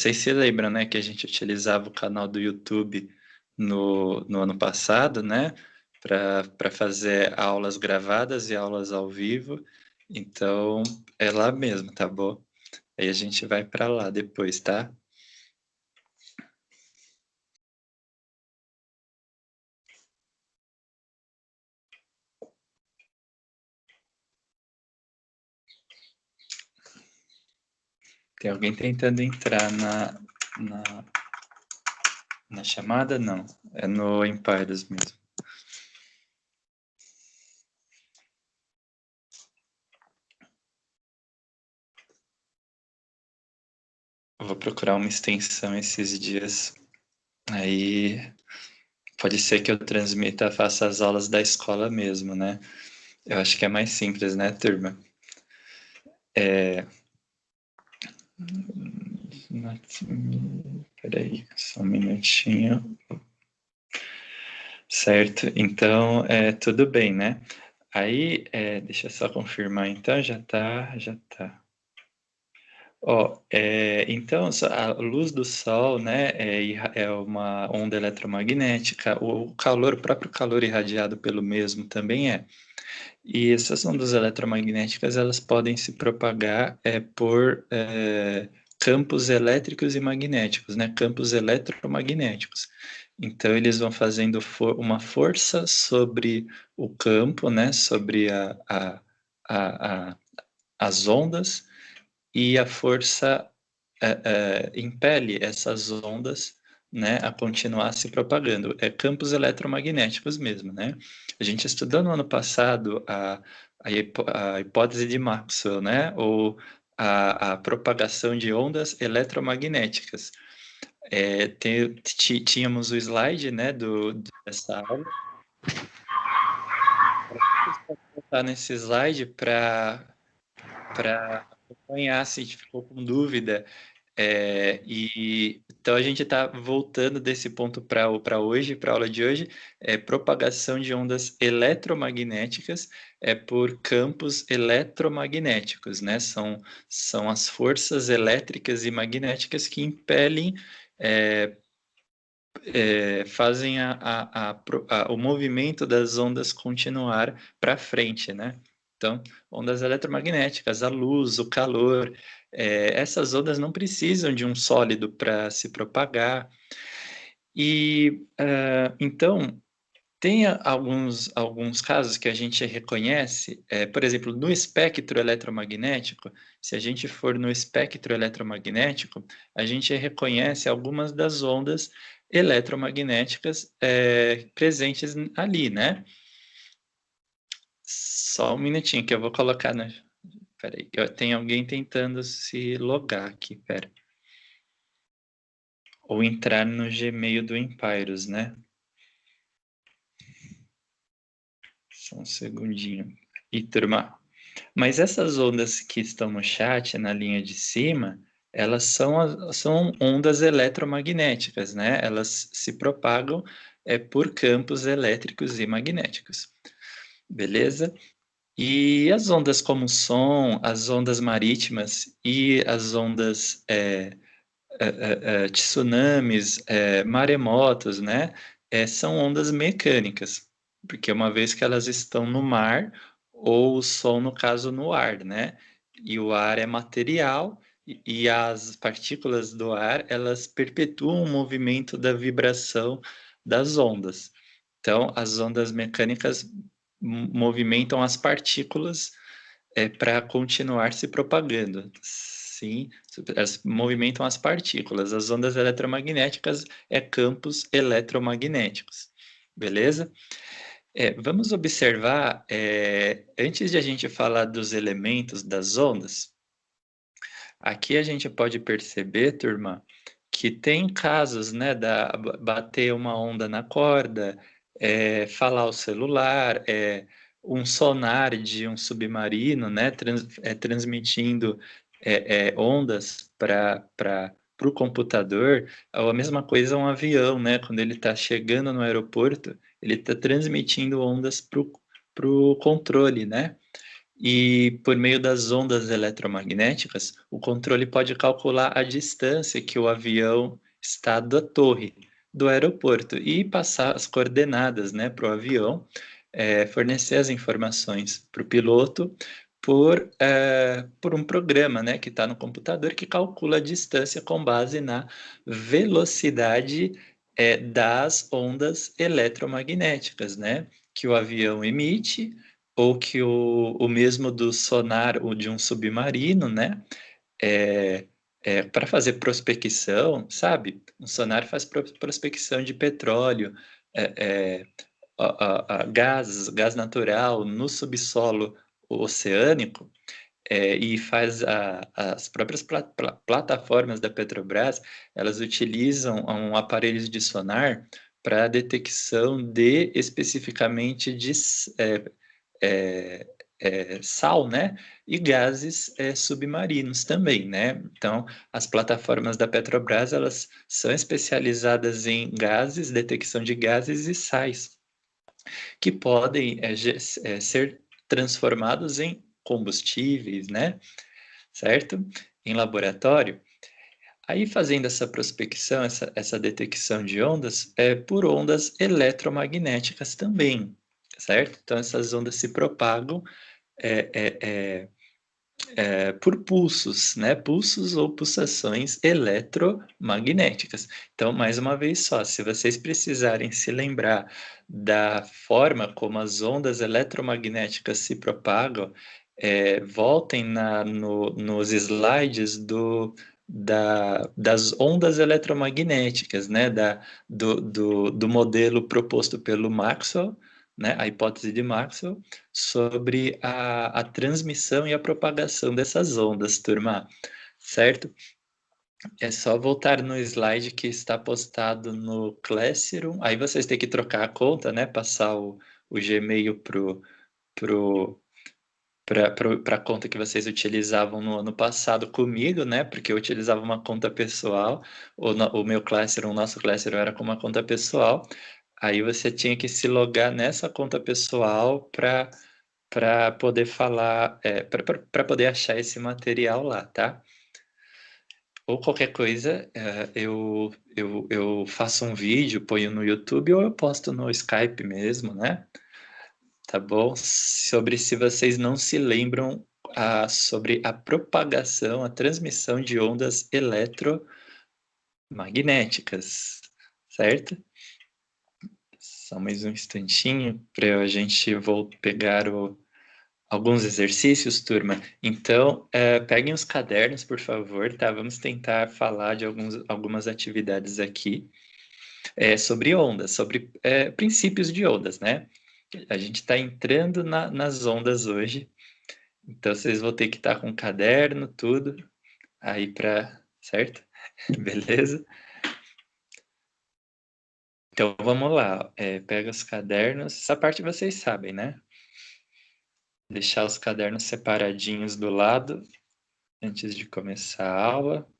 Vocês se lembram, né, que a gente utilizava o canal do YouTube no ano passado, né, para fazer aulas gravadas e aulas ao vivo. Então, é lá mesmo, tá bom? Aí a gente vai para lá depois, tá? Tem alguém tentando entrar na, na chamada? Não, é no Empires mesmo. Eu vou procurar uma extensão esses dias. Aí pode ser que eu transmita, faça as aulas da escola mesmo, né? Eu acho que é mais simples, né, turma? Peraí, só um minutinho. Certo, então, tudo bem, né? Aí, deixa eu só confirmar, então, já tá. Ó, então, a luz do Sol, né, é uma onda eletromagnética, o calor, o próprio calor irradiado pelo mesmo também é. E essas ondas eletromagnéticas, elas podem se propagar por campos elétricos e magnéticos, né? Campos eletromagnéticos. Então, eles vão fazendo uma força sobre o campo, né? Sobre a, as ondas, e a força impele essas ondas, né, a continuar se propagando. É campos eletromagnéticos mesmo, né? A gente estudou no ano passado a hipótese de Maxwell, né? Ou a propagação de ondas eletromagnéticas. Tínhamos o slide, né, dessa aula. Está nesse slide para acompanhar se ficou com dúvida. Então a gente está voltando desse ponto para hoje, para a aula de hoje, propagação de ondas eletromagnéticas por campos eletromagnéticos, né? São as forças elétricas e magnéticas que impelem, fazem o movimento das ondas continuar para frente, né? Então, ondas eletromagnéticas, a luz, o calor, essas ondas não precisam de um sólido para se propagar. E então tem alguns casos que a gente reconhece, por exemplo, no espectro eletromagnético, se a gente for no espectro eletromagnético, a gente reconhece algumas das ondas eletromagnéticas presentes ali, né? Só um minutinho que eu vou colocar na. Peraí, tem alguém tentando se logar aqui, pera. Ou entrar no Gmail do Empyros, né? Só um segundinho. E turma, mas essas ondas que estão no chat, na linha de cima, elas são ondas eletromagnéticas, né? Elas se propagam por campos elétricos e magnéticos. Beleza? E as ondas como o som, as ondas marítimas e as ondas tsunamis, maremotos, né? São ondas mecânicas, porque uma vez que elas estão no mar, ou o som, no caso, no ar, né? E o ar é material, e as partículas do ar, elas perpetuam o movimento da vibração das ondas. Então, as ondas mecânicas movimentam as partículas para continuar se propagando. Sim, elas movimentam as partículas. As ondas eletromagnéticas campos eletromagnéticos. Beleza? Vamos observar, antes de a gente falar dos elementos das ondas, aqui a gente pode perceber, turma, que tem casos, né, da bater uma onda na corda, falar o celular, um sonar de um submarino, né, transmitindo ondas para o computador, a mesma coisa um avião, né, quando ele está chegando no aeroporto, ele está transmitindo ondas para o controle, né? E por meio das ondas eletromagnéticas, o controle pode calcular a distância que o avião está da torre do aeroporto e passar as coordenadas, né, para o avião, fornecer as informações para o piloto por um programa, né, que está no computador que calcula a distância com base na velocidade das ondas eletromagnéticas, né, que o avião emite ou que o mesmo do sonar ou de um submarino, né? É, para fazer prospecção, sabe? Um sonar faz prospecção de petróleo, é, é, gás natural no subsolo oceânico, e faz as próprias plataformas da Petrobras, elas utilizam aparelhos de sonar para detecção de especificamente de é, sal, né? E gases submarinos também, né? Então, as plataformas da Petrobras, elas são especializadas em gases, detecção de gases e sais, que podem ser transformados em combustíveis, né? Certo? Em laboratório. Aí, fazendo essa prospecção, essa detecção de ondas, por ondas eletromagnéticas também, certo? Então, essas ondas se propagam é, é, é, por pulsos, né? Pulsos ou pulsações eletromagnéticas. Então, mais uma vez só, se vocês precisarem se lembrar da forma como as ondas eletromagnéticas se propagam, voltem nos slides das ondas eletromagnéticas, né? Do modelo proposto pelo Maxwell, né? A hipótese de Maxwell, sobre a transmissão e a propagação dessas ondas, turma, certo? É só voltar no slide que está postado no Classroom, aí vocês têm que trocar a conta, né? Passar o Gmail pro, para a conta que vocês utilizavam no ano passado comigo, né? Porque eu utilizava uma conta pessoal, o meu Classroom, o nosso Classroom era com uma conta pessoal, aí você tinha que se logar nessa conta pessoal para poder falar, para poder achar esse material lá, tá? Ou qualquer coisa, eu faço um vídeo, ponho no YouTube ou eu posto no Skype mesmo, né? Tá bom? Sobre se vocês não se lembram sobre a propagação, a transmissão de ondas eletromagnéticas, certo? Só mais um instantinho para a gente pegar alguns exercícios, turma. Então, peguem os cadernos, por favor, tá? Vamos tentar falar de algumas atividades aqui sobre ondas, sobre princípios de ondas, né? A gente está entrando nas ondas hoje, então vocês vão ter que estar com um caderno, tudo, aí para, certo? Beleza? Então vamos lá, pega os cadernos, essa parte vocês sabem, né? Deixar os cadernos separadinhos do lado antes de começar a aula.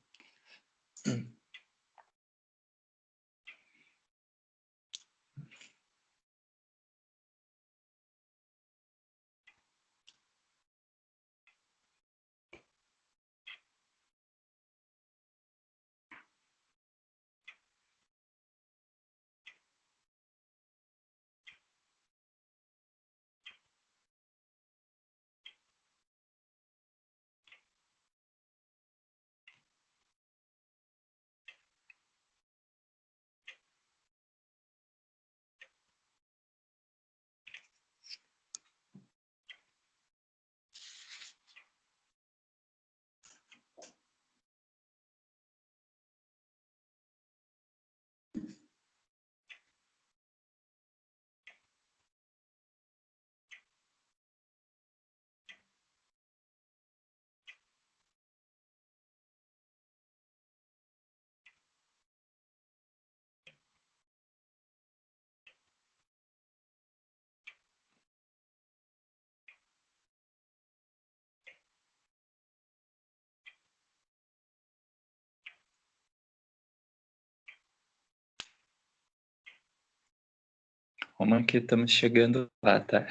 Vamos que estamos chegando lá, tá?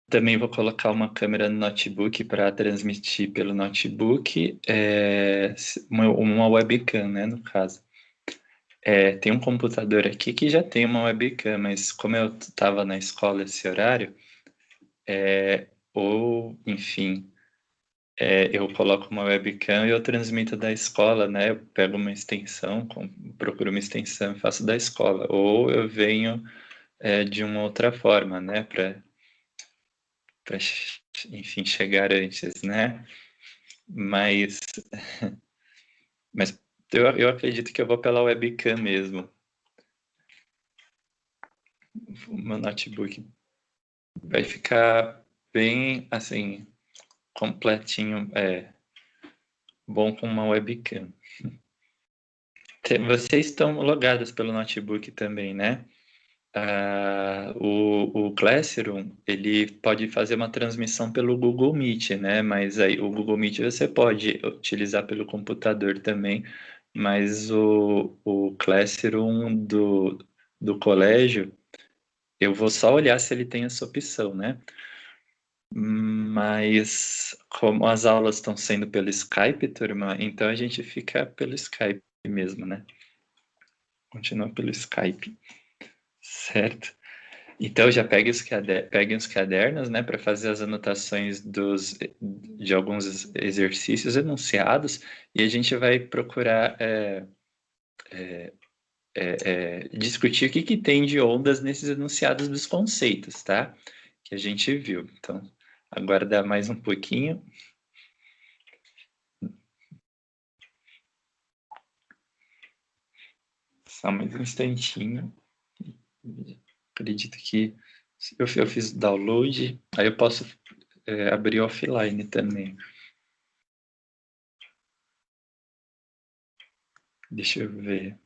também vou colocar uma câmera no notebook para transmitir pelo notebook, uma webcam, né, no caso. Tem um computador aqui que já tem uma webcam, mas como eu estava na escola esse horário, ou, enfim, eu coloco uma webcam e eu transmito da escola, né? Eu pego uma extensão, procuro uma extensão e faço da escola. Ou eu venho de uma outra forma, né? Para, enfim, chegar antes, né? Mas, mas eu acredito que eu vou pela webcam mesmo. O meu notebook vai ficar bem, assim, completinho, bom com uma webcam. Vocês estão logados pelo notebook também, né? O Classroom, ele pode fazer uma transmissão pelo Google Meet, né? Mas aí o Google Meet você pode utilizar pelo computador também, mas o Classroom do colégio, eu vou só olhar se ele tem essa opção, né? Mas como as aulas estão sendo pelo Skype, turma, então a gente fica pelo Skype mesmo, né? Continua pelo Skype, certo? Então já peguem os cadernos, né, para fazer as anotações de alguns exercícios enunciados e a gente vai procurar discutir o que, que tem de ondas nesses enunciados dos conceitos, tá? Que a gente viu. Então, aguardar mais um pouquinho. Só mais um instantinho. Acredito que eu fiz download, aí eu posso abrir offline também. Deixa eu ver.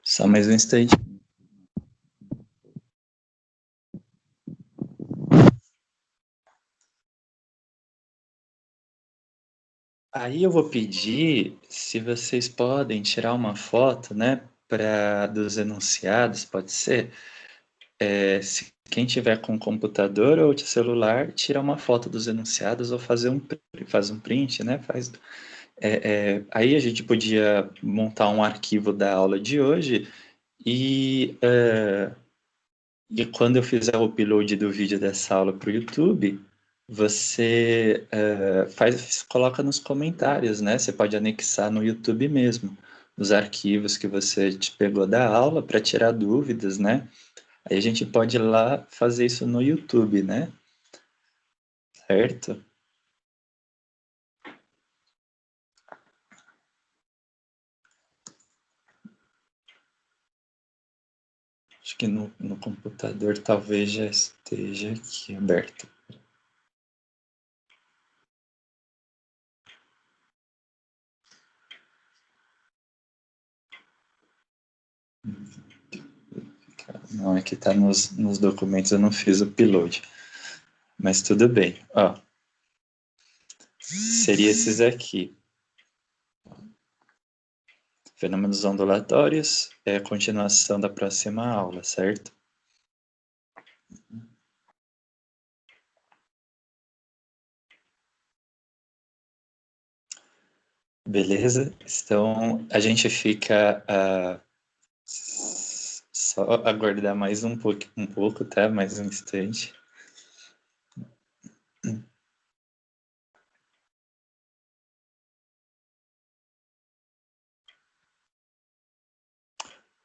Só mais um instante. Aí eu vou pedir se vocês podem tirar uma foto, né, dos enunciados, pode ser? Se quem tiver com computador ou de celular, tira uma foto dos enunciados ou faz um print, né? Aí a gente podia montar um arquivo da aula de hoje e, e quando eu fizer o upload do vídeo dessa aula para o YouTube, você coloca nos comentários, né? Você pode anexar no YouTube mesmo, os arquivos que você te pegou da aula para tirar dúvidas, né? Aí a gente pode ir lá fazer isso no YouTube, né? Certo? Acho que no computador talvez já esteja aqui aberto. Não, é que está nos documentos, eu não fiz o upload. Mas tudo bem. Ó, seria esses aqui. Fenômenos ondulatórios é a continuação da próxima aula, certo? Beleza? Então, a gente fica só aguardar mais um pouco, tá? Mais um instante.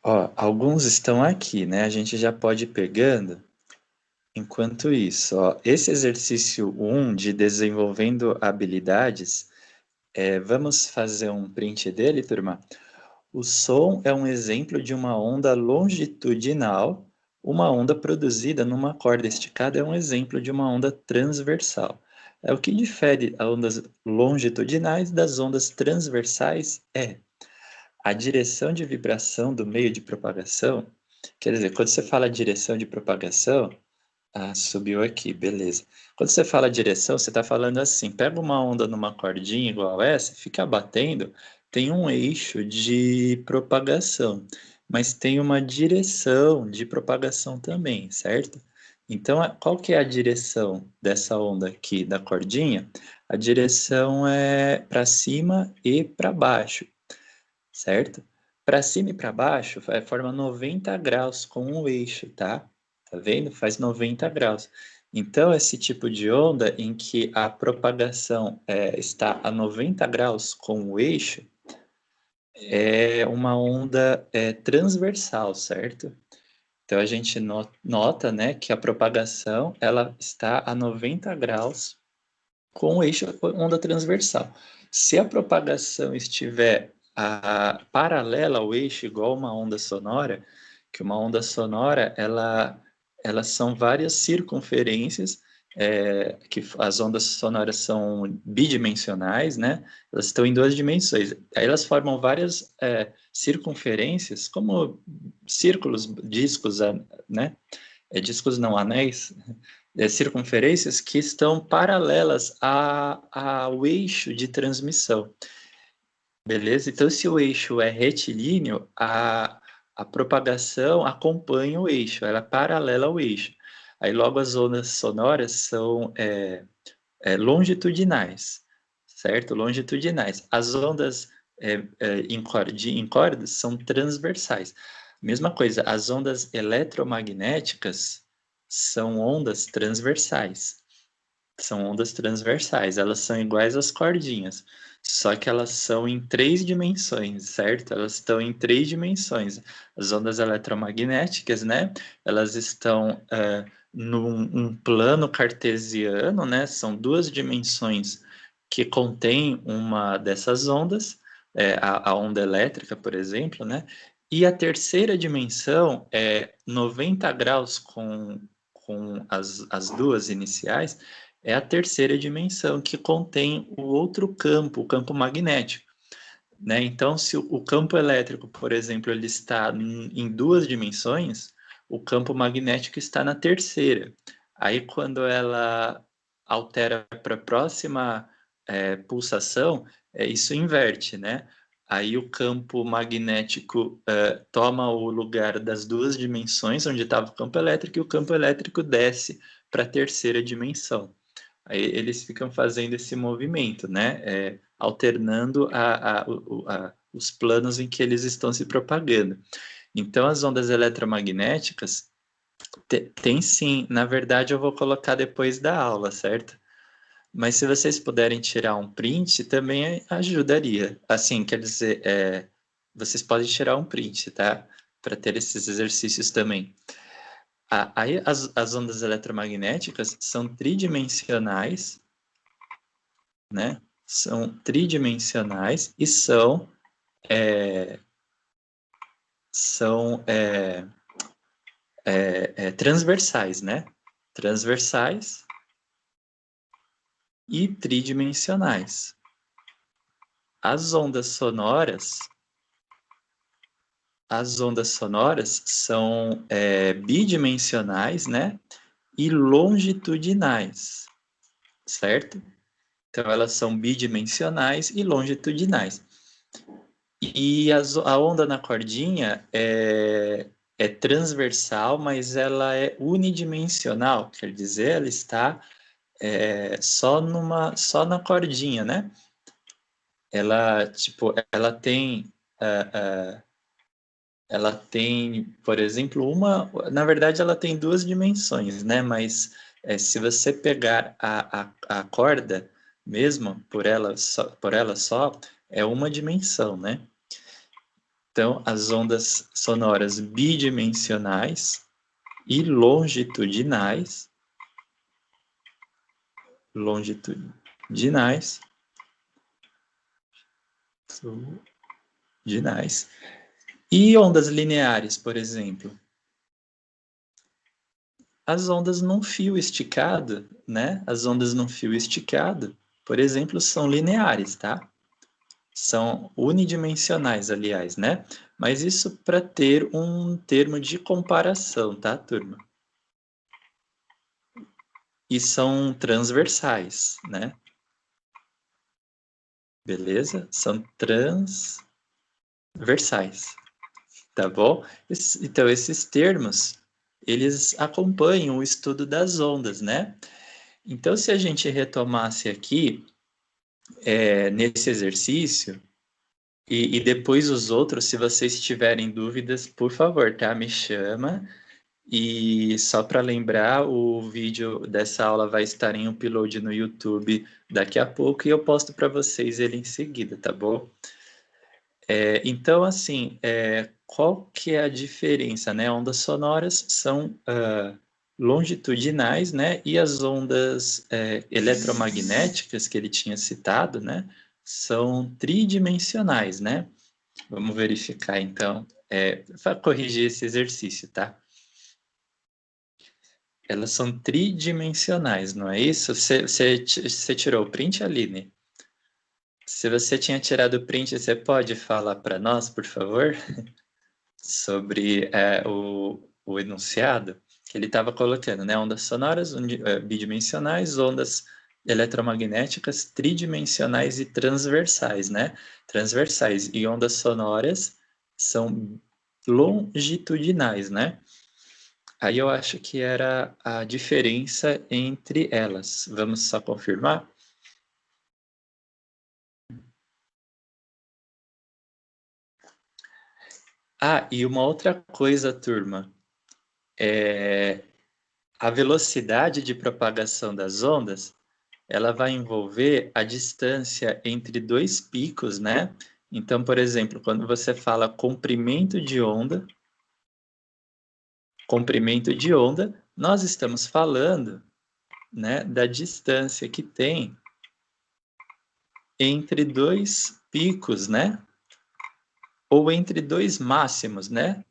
Ó, alguns estão aqui, né? A gente já pode ir pegando. Enquanto isso, ó, esse exercício 1 de desenvolvendo habilidades, vamos fazer um print dele, turma? O som é um exemplo de uma onda longitudinal. Uma onda produzida numa corda esticada é um exemplo de uma onda transversal. O que difere as ondas longitudinais das ondas transversais é a direção de vibração do meio de propagação. Quer dizer, quando você fala direção de propagação, subiu aqui, beleza. Quando você fala direção, você está falando assim: pega uma onda numa cordinha igual essa, fica batendo, tem um eixo de propagação, mas tem uma direção de propagação também, certo? Então, qual que é a direção dessa onda aqui da cordinha? A direção é para cima e para baixo, certo? Para cima e para baixo, forma 90 graus com o eixo, tá? Tá vendo? Faz 90 graus. Então, esse tipo de onda em que a propagação está a 90 graus com o eixo é uma onda transversal, certo? Então, a gente nota, né, que a propagação ela está a 90 graus com o eixo onda transversal. Se a propagação estiver paralela ao eixo, igual uma onda sonora, que uma onda sonora, elas são várias circunferências, que as ondas sonoras são bidimensionais, né? Elas estão em duas dimensões. Aí elas formam várias circunferências, como círculos, discos, né? Discos não, anéis, circunferências que estão paralelas ao eixo de transmissão. Beleza? Então, se o eixo é retilíneo, a propagação acompanha o eixo, ela é paralela ao eixo. Aí, logo, as ondas sonoras são longitudinais, certo? Longitudinais. As ondas em cordas são transversais. Mesma coisa, as ondas eletromagnéticas são ondas transversais. São ondas transversais, elas são iguais às cordinhas, só que elas são em três dimensões, certo? Elas estão em três dimensões. As ondas eletromagnéticas, né? Elas estão num um plano cartesiano, né? São duas dimensões que contêm uma dessas ondas, a onda elétrica, por exemplo, né? E a terceira dimensão é 90 graus com as duas iniciais, é a terceira dimensão que contém o outro campo, o campo magnético. Né? Então, se o campo elétrico, por exemplo, ele está em duas dimensões, o campo magnético está na terceira. Aí, quando ela altera para a próxima pulsação, isso inverte, né? Aí o campo magnético toma o lugar das duas dimensões onde estava o campo elétrico e o campo elétrico desce para a terceira dimensão. Aí eles ficam fazendo esse movimento, né? Alternando os planos em que eles estão se propagando. Então, as ondas eletromagnéticas tem sim, na verdade eu vou colocar depois da aula, certo? Mas se vocês puderem tirar um print, também ajudaria. Assim, quer dizer, vocês podem tirar um print, tá? Para ter esses exercícios também. Aí as ondas eletromagnéticas são tridimensionais, né? São tridimensionais e é, são transversais, né? Transversais e tridimensionais. As ondas sonoras as ondas sonoras são bidimensionais, né? E longitudinais, certo? Então, elas são bidimensionais e longitudinais. E a onda na cordinha é transversal, mas ela é unidimensional, quer dizer, ela está só na cordinha, né? Ela, tipo, ela tem, por exemplo, na verdade, ela tem duas dimensões, né? Mas se você pegar a corda mesmo, por ela só, é uma dimensão, né? Então, as ondas sonoras bidimensionais e longitudinais, e ondas lineares, por exemplo. As ondas num fio esticado, né? As ondas num fio esticado, por exemplo, são lineares, tá? São unidimensionais, aliás, né? Mas isso para ter um termo de comparação, tá, turma? E são transversais, né? Beleza? São transversais, tá bom? Então, esses termos, eles acompanham o estudo das ondas, né? Então, se a gente retomasse aqui, nesse exercício, e depois os outros, se vocês tiverem dúvidas, por favor, tá? Me chama. E só para lembrar, o vídeo dessa aula vai estar em upload no YouTube daqui a pouco e eu posto para vocês ele em seguida, tá bom? Então, assim, qual que é a diferença, né? Ondas sonoras são longitudinais, né? E as ondas eletromagnéticas que ele tinha citado, né? São tridimensionais, né? Vamos verificar, então, para corrigir esse exercício, tá? Elas são tridimensionais, não é isso? Você tirou o print, Aline? Se você tinha tirado o print, você pode falar para nós, por favor, sobre o enunciado que ele estava colocando, né? Ondas sonoras bidimensionais, ondas eletromagnéticas tridimensionais e transversais, né? Transversais e ondas sonoras são longitudinais, né? Aí eu acho que era a diferença entre elas. Vamos só confirmar? Ah, e uma outra coisa, turma. A velocidade de propagação das ondas, ela vai envolver a distância entre dois picos, né? Então, por exemplo, quando você fala comprimento de onda, nós estamos falando, né, da distância que tem entre dois picos, né? Ou entre dois máximos, né?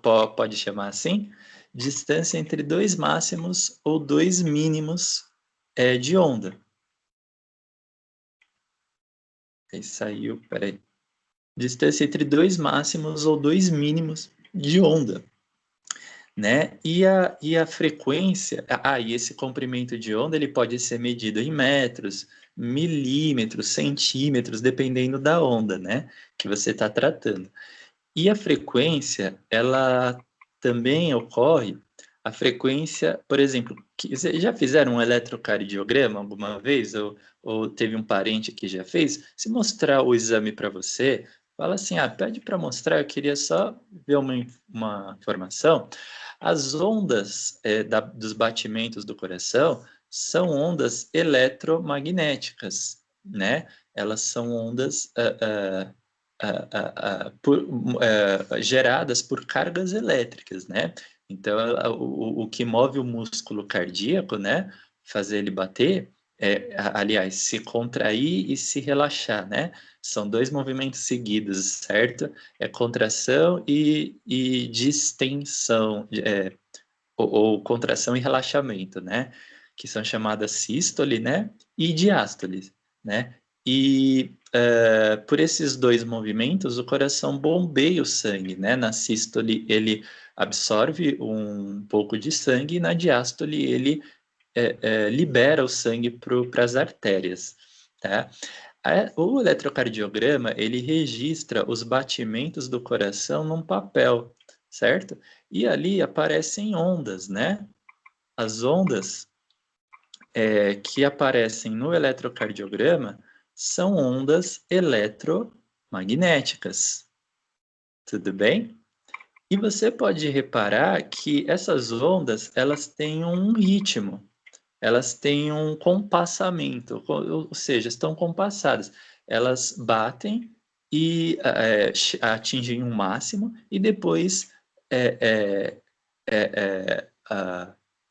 Pode chamar assim? Distância entre dois máximos ou dois mínimos de onda. Aí saiu, peraí. Distância entre dois máximos ou dois mínimos de onda, né? E a frequência, e esse comprimento de onda, ele pode ser medido em metros, milímetros, centímetros, dependendo da onda, né? Que você está tratando. E a frequência, ela também ocorre, a frequência, por exemplo, vocês já fizeram um eletrocardiograma alguma vez? Ou teve um parente que já fez? Se mostrar o exame para você, fala assim, pede para mostrar, eu queria só ver uma informação. As ondas dos batimentos do coração são ondas eletromagnéticas, né? Elas são ondas geradas por cargas elétricas, né? Então, o que move o músculo cardíaco, né? Fazer ele bater, aliás, se contrair e se relaxar, né? São dois movimentos seguidos, certo? É contração e distensão, ou contração e relaxamento, né? Que são chamadas sístole, né? E diástole, né? E por esses dois movimentos, o coração bombeia o sangue, né? Na sístole, ele absorve um pouco de sangue, e na diástole, ele libera o sangue para as artérias, tá? O eletrocardiograma, ele registra os batimentos do coração num papel, certo? E ali aparecem ondas, né? As ondas que aparecem no eletrocardiograma são ondas eletromagnéticas, tudo bem? E você pode reparar que essas ondas, elas têm um ritmo, elas têm um compassamento, ou seja, estão compassadas. Elas batem e atingem um máximo e depois é,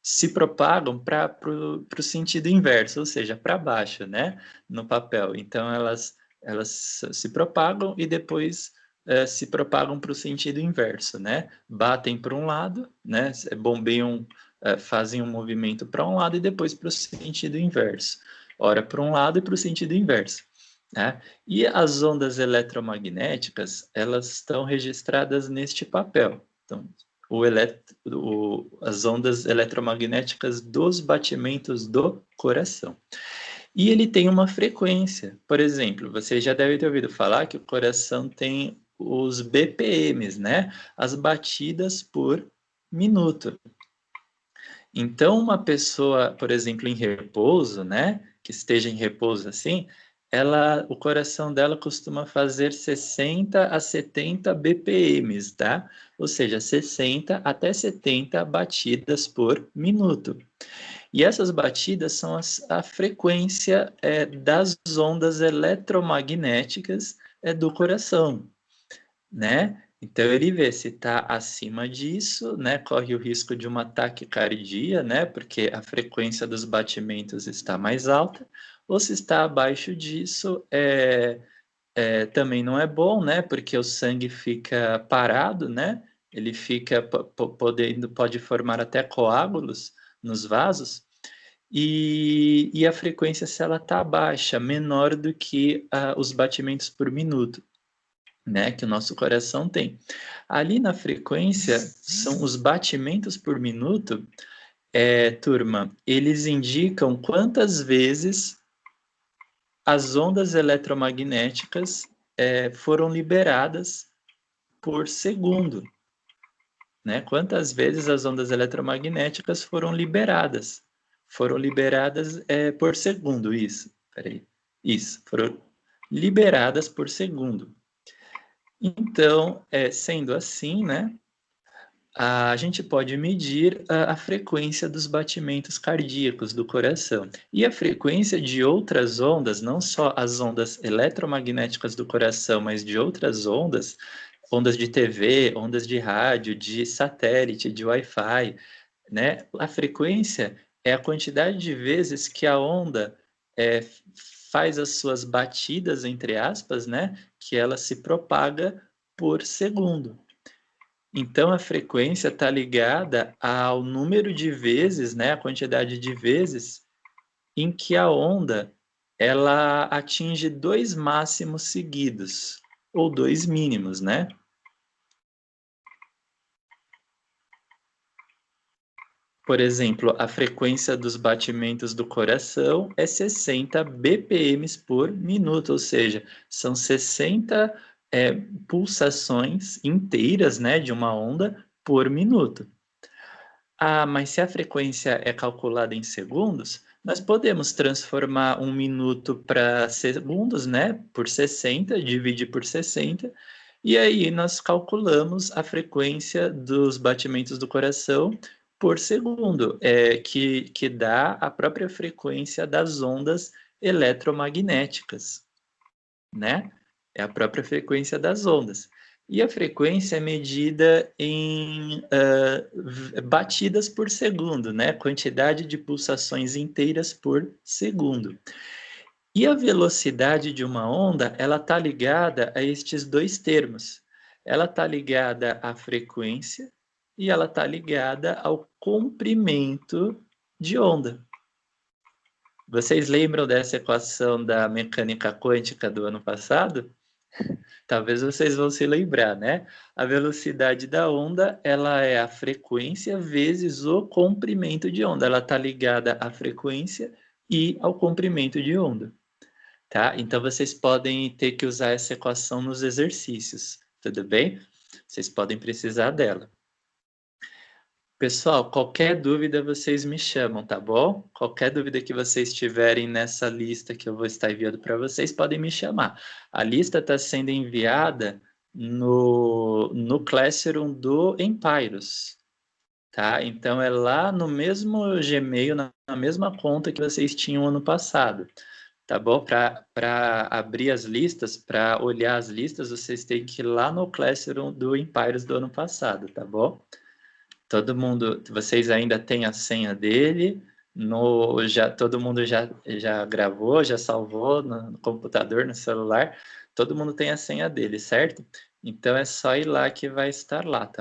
se propagam para o sentido inverso, ou seja, para baixo, né, no papel. Então, elas se propagam e depois se propagam para o sentido inverso, né? Batem para um lado, né? Bombeiam, fazem um movimento para um lado e depois para o sentido inverso. Ora para um lado e para o sentido inverso. Né? E as ondas eletromagnéticas, elas estão registradas neste papel. Então, as ondas eletromagnéticas dos batimentos do coração. E ele tem uma frequência. Por exemplo, você já deve ter ouvido falar que o coração tem os BPMs, né? As batidas por minuto. Então, uma pessoa, por exemplo, em repouso, né, que esteja em repouso assim, o coração dela costuma fazer 60 a 70 BPMs, tá? Ou seja, 60 até 70 batidas por minuto. E essas batidas são a frequência das ondas eletromagnéticas do coração, né? Então ele vê se está acima disso, né? Corre o risco de uma taquicardia, né? Porque a frequência dos batimentos está mais alta, ou se está abaixo disso, também não é bom, né? Porque o sangue fica parado, né? Ele fica pode formar até coágulos nos vasos, e a frequência, se ela está baixa, menor do que os batimentos por minuto, né, que o nosso coração tem. Ali na frequência, são os batimentos por minuto, turma, eles indicam quantas vezes as ondas eletromagnéticas foram liberadas por segundo, né? Quantas vezes as ondas eletromagnéticas foram liberadas? Foram liberadas por segundo, isso. Peraí. Isso, foram liberadas por segundo. Então, sendo assim, né, a gente pode medir a frequência dos batimentos cardíacos do coração. E a frequência de outras ondas, não só as ondas eletromagnéticas do coração, mas de outras ondas, ondas de TV, ondas de rádio, de satélite, de Wi-Fi, né? A frequência é a quantidade de vezes que a onda faz as suas batidas, entre aspas, né? Que ela se propaga por segundo. Então, a frequência está ligada ao número de vezes, né? A quantidade de vezes em que a onda ela atinge dois máximos seguidos, ou dois mínimos, né? Por exemplo, a frequência dos batimentos do coração é 60 BPMs por minuto, ou seja, são 60 pulsações inteiras, né, de uma onda por minuto. Ah, mas se a frequência é calculada em segundos, nós podemos transformar um minuto para segundos, né, por 60, dividir por 60, e aí nós calculamos a frequência dos batimentos do coração por segundo, que dá a própria frequência das ondas eletromagnéticas, né? É a própria frequência das ondas. E a frequência é medida em batidas por segundo, né? Quantidade de pulsações inteiras por segundo. E a velocidade de uma onda, ela está ligada a estes dois termos. Ela está ligada à frequência e ela está ligada ao comprimento de onda. Vocês lembram dessa equação da mecânica quântica do ano passado? Talvez vocês vão se lembrar, né? A velocidade da onda, ela é a frequência vezes o comprimento de onda. Ela está ligada à frequência e ao comprimento de onda, tá? Então, vocês podem ter que usar essa equação nos exercícios, tudo bem? Vocês podem precisar dela. Pessoal, qualquer dúvida vocês me chamam, tá bom? Qualquer dúvida que vocês tiverem nessa lista que eu vou estar enviando para vocês, podem me chamar. A lista está sendo enviada no Classroom do Empyros, tá? Então é lá no mesmo Gmail, na mesma conta que vocês tinham ano passado, tá bom? Para abrir as listas, para olhar as listas, vocês têm que ir lá no Classroom do Empyros do ano passado, tá bom? Todo mundo, vocês ainda têm a senha dele, todo mundo já gravou, já salvou no computador, no celular, todo mundo tem a senha dele, certo? Então é só ir lá que vai estar lá, tá